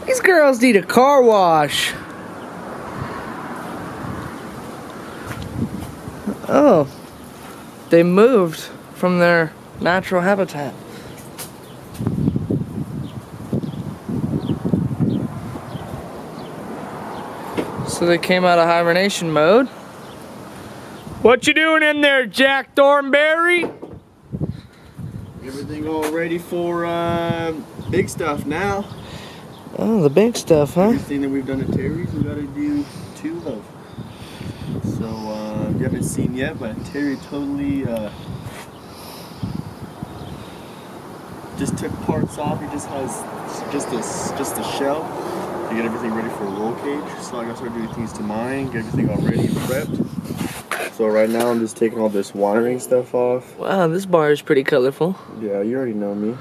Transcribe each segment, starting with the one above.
These girls need a car wash. Oh, they moved from their natural habitat. So they came out of hibernation mode. What you doing in there, Jack Thornberry? Everything all ready for big stuff now. Oh, the big stuff, huh? Everything that we've done at Terry's, we gotta do 2 of. So you haven't seen yet, but Terry totally just took parts off. He just has just a shell to get everything ready for a roll cage. So I gotta start doing things to mine, get everything all ready and prepped. So right now I'm just taking all this wiring stuff off. Wow, this bar is pretty colorful. Yeah, you already know me.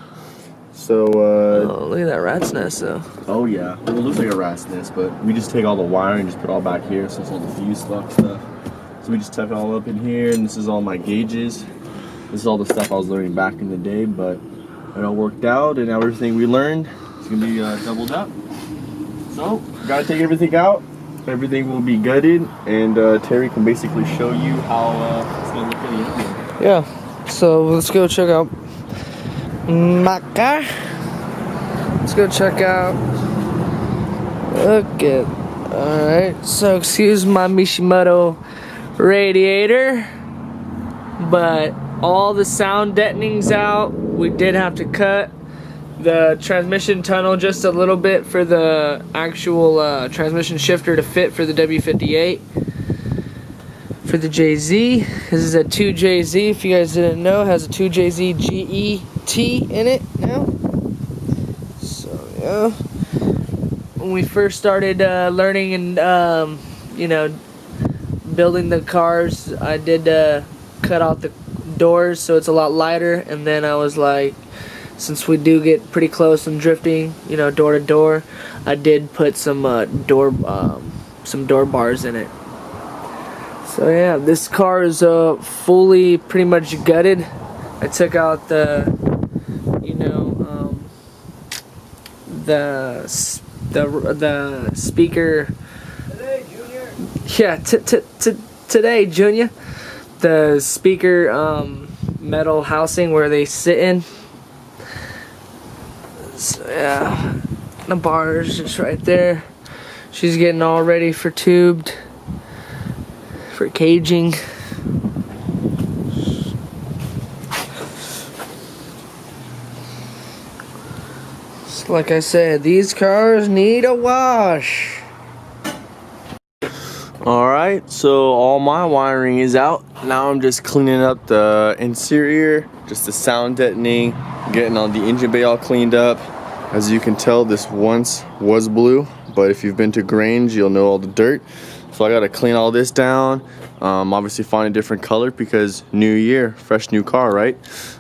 So oh, look at that rat's nest though. Oh yeah, well, it looks like a rat's nest, but we just take all the wiring and just put it all back here. So it's all the fuse lock stuff. So we just tuck it all up in here, and this is all my gauges. This is all the stuff I was learning back in the day, but it all worked out, and now everything we learned is gonna be doubled up. So gotta take everything out. Everything will be gutted, and Terry can basically show you how it's gonna look at the end. Yeah. So let's go check out my car. Let's go check out. Look at. All right. So excuse my Mishimoto radiator, but all the sound deadening's out. We did have to cut the transmission tunnel just a little bit for the actual transmission shifter to fit for the W58 for the JZ. This is a 2JZ. If you guys didn't know, it has a 2JZ GET in it now. So yeah, when we first started learning and you know, building the cars, I did cut out the doors so it's a lot lighter, and then I was like, since we do get pretty close and drifting, you know, door to door, I did put some door bars in it. So yeah, this car is fully pretty much gutted. I took out the, you know, the speaker. Today, Junior. Yeah, today, Junior. The speaker metal housing where they sit in. So yeah, the bar is just right there. She's getting all ready for tubed, for caging. So like I said, these cars need a wash. Alright, so all my wiring is out. Now I'm just cleaning up the interior, just the sound deadening, getting all the engine bay all cleaned up. As you can tell, this once was blue, but if you've been to Grange, you'll know all the dirt. So I gotta clean all this down. Obviously find a different color because new year, fresh new car, right?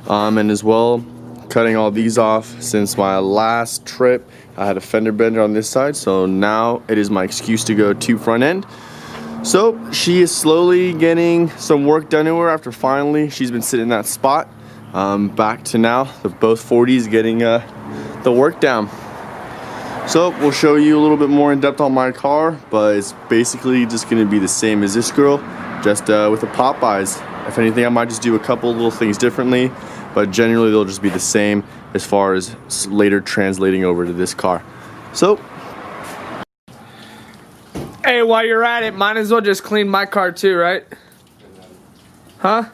And as well, cutting all these off. Since my last trip, I had a fender bender on this side, so now it is my excuse to go tube front end. So she is slowly getting some work done to her after finally she's been sitting in that spot. Back to now, both 40s getting the work down. So we'll show you a little bit more in depth on my car, but it's basically just gonna be the same as this girl, just with the Popeyes. If anything, I might just do a couple little things differently, but generally they'll just be the same as far as later translating over to this car. So, hey, while you're at it, might as well just clean my car too, right? Huh?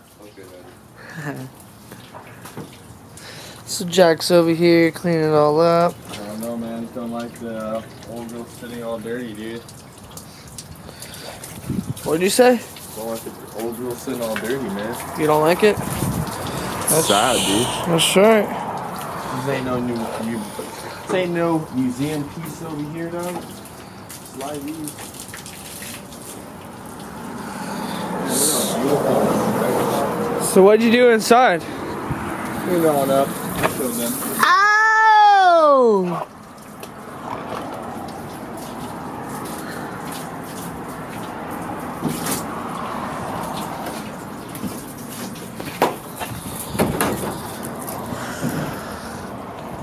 So Jack's over here cleaning it all up. I don't know, man. Just don't like the old girl sitting all dirty, dude. What'd you say? Don't like the old girl sitting all dirty, man. You don't like it? That's sad, dude. That's right. This ain't no museum piece over here, though. Slide these. So what'd you do inside? Clean that one up. I'll show them. Oh!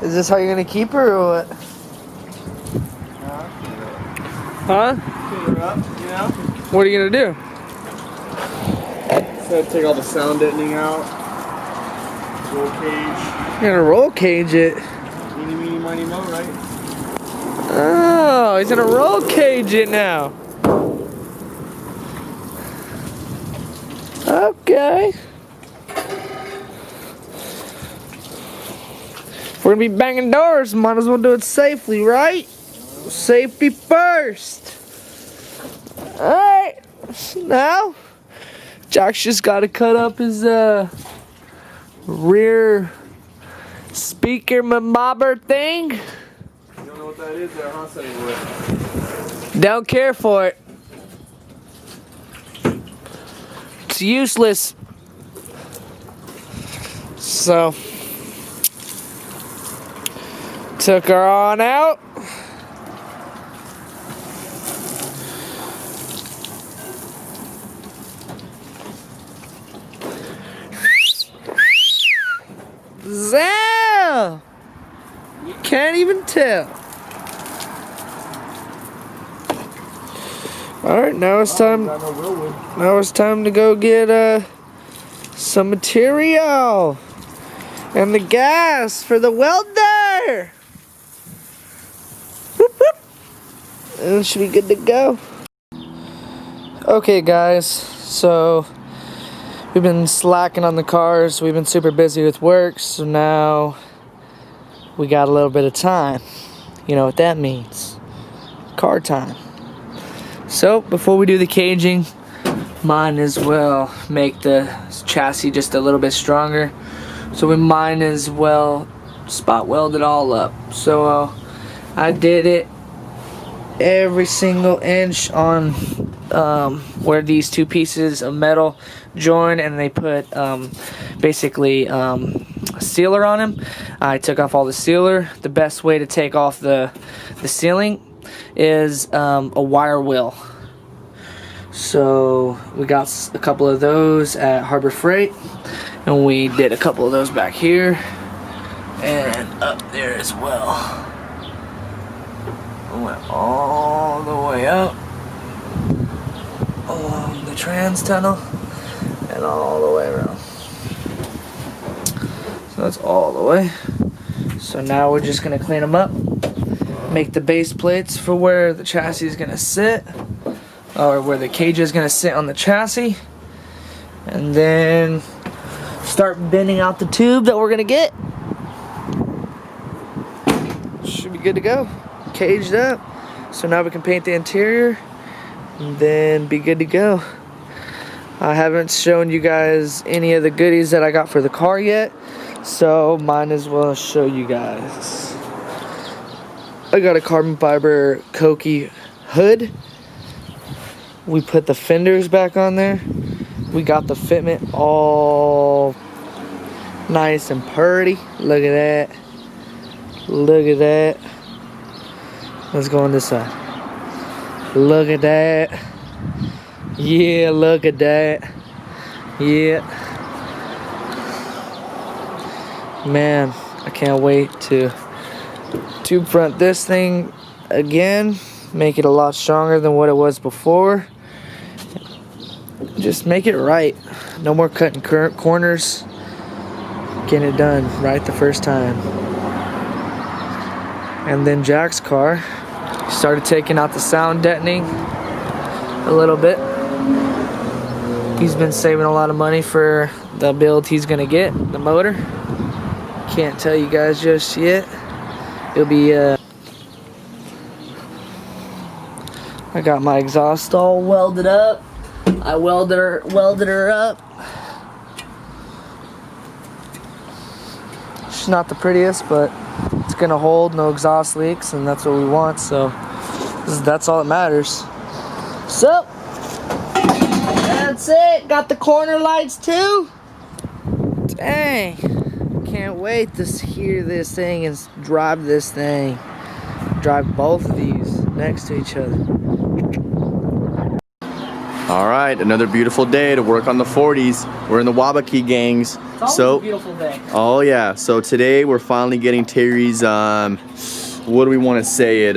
Is this how you're gonna keep her or what? Huh? Clean her up, you know? What are you gonna do? So take all the sound deadening out. Roll cage. You're gonna roll cage it. Eeny, meeny, miny, mo, right? Oh, he's gonna roll cage it now. Okay. If we're gonna be banging doors, might as well do it safely, right? Safety first. Alright. Now, Jack's just gotta cut up his rear speaker mobber thing. You don't know what that is there, huh, Sunnywood? Don't care for it. It's useless. So, took her on out. Zow! You can't even tell. Alright, now it's time. Now it's time to go get some material and the gas for the welder. Whoop, whoop. And it should be good to go. Okay, guys, so we've been slacking on the cars. We've been super busy with work, so now we got a little bit of time. You know what that means. Car time. So, before we do the caging, might as well make the chassis just a little bit stronger. So we might as well spot weld it all up. So I did it every single inch on where these two pieces of metal join, and they put basically a sealer on them. I took off all the sealer. The best way to take off the sealing is a wire wheel. So we got a couple of those at Harbor Freight, and we did a couple of those back here and up there as well. We went all the way up along the trans tunnel and all the way around. So that's all the way. So now we're just gonna clean them up, make the base plates for where the chassis is gonna sit, or where the cage is gonna sit on the chassis, and then start bending out the tube that we're gonna get. Should be good to go. Caged up. So now we can paint the interior and then be good to go. I haven't shown you guys any of the goodies that I got for the car yet, so might as well show you guys. I got a carbon fiber Koki hood. We put the fenders back on there. We got the fitment all nice and purty. Look at that. Look at that. Let's go on this side. Look at that. Yeah, look at that. Yeah. Man, I can't wait to tube front this thing again. Make it a lot stronger than what it was before. Just make it right. No more cutting corners. Getting it done right the first time. And then Jack's car started taking out the sound deadening a little bit. He's been saving a lot of money for the build he's gonna get, the motor. Can't tell you guys just yet. It'll be I got my exhaust all welded up. I welded her up. She's not the prettiest, but it's gonna hold, no exhaust leaks, and that's what we want, so that's all that matters. So that's it. Got the corner lights too. Dang, can't wait to hear this thing and drive this thing. Drive both of these next to each other. All right, another beautiful day to work on the 40s. We're in the Wabaki gangs. It's always a beautiful day. Oh yeah, so today we're finally getting Terry's, what do we want to say it,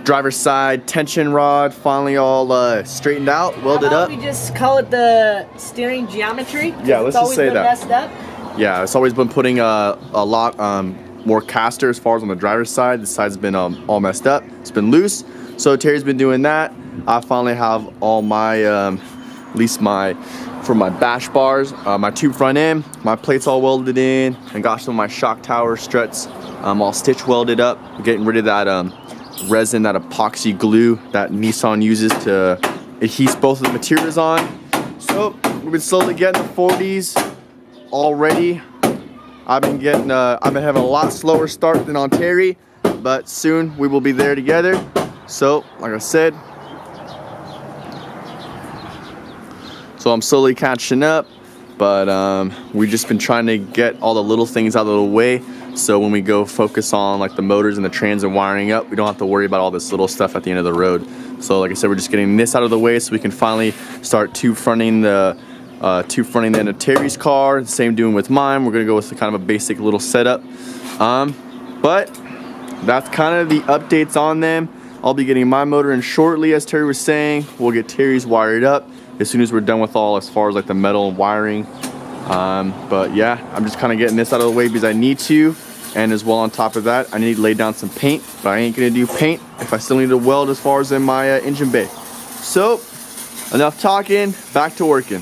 driver's side tension rod finally all straightened out, welded up. We just call it the steering geometry. Yeah, let's just say that. Messed up. Yeah, it's always been putting a lot more caster as far as on the driver's side. The side's been all messed up. It's been loose. So Terry's been doing that. I finally have all my, at least for my bash bars, my tube front end, my plates all welded in, and got some of my shock tower struts all stitch welded up. Getting rid of that resin, that epoxy glue that Nissan uses to adhere both of the materials on. So we've been slowly getting the 40s already. I've been having a lot slower start than on Terry, but soon we will be there together. So, like I said, so I'm slowly catching up, but we've just been trying to get all the little things out of the way, so when we go focus on like the motors and the trans and wiring up, we don't have to worry about all this little stuff at the end of the road. So like I said, we're just getting this out of the way so we can finally start tube fronting the end of Terry's car. Same doing with mine. We're gonna go with kind of a basic little setup, but that's kind of the updates on them. I'll be getting my motor in shortly, as Terry was saying. We'll get Terry's wired up as soon as we're done with all as far as like the metal and wiring. But yeah, I'm just kind of getting this out of the way because I need to, and as well on top of that, I need to lay down some paint, but I ain't gonna do paint if I still need to weld as far as in my engine bay. So enough talking, back to working.